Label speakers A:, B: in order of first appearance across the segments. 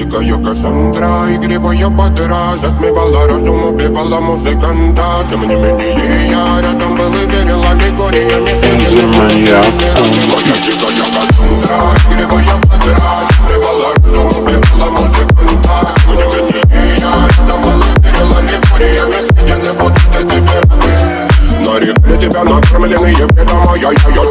A: дикая Кассандра, игривая подра, затмевала разум, убивала музыканта. Тем не менее я рядом был и верил аллегориями. Моя дикая Кассандра, игривая подра, затмевала разум, убивала музыканта. Тем не менее я рядом был и верил аллегориями. Я не буду тебе нарекли тебя накормленные бредом,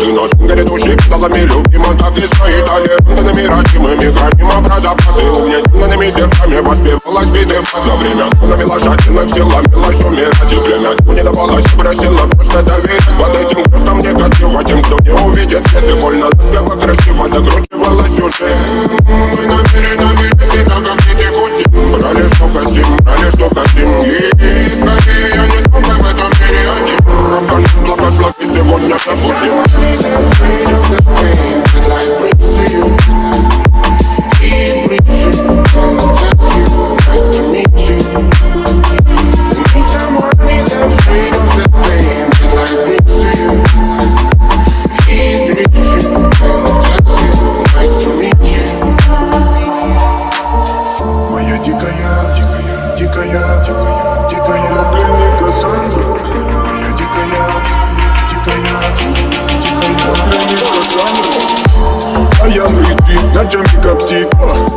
A: ты на сунгере души педалами любима. Так и свои талентами родимыми храним образопасы. Угнетенными сердцами воспевалась биты за время. Навела жадных сил, ломилась умирать. И время не давалось, просила просто доверить. Под этим крутом негатива тем, кто не увидит свет. И больно ласково, красиво закручивала сюжет. Мы намеренно вели себя, как дети кутим. Брали, что хотим, брали, что хотим. И скорее я не смог бы в этом мире один. Рок-н-ролл, благослови, сегодня забудем.
B: Я нрыти, на джампе как типа.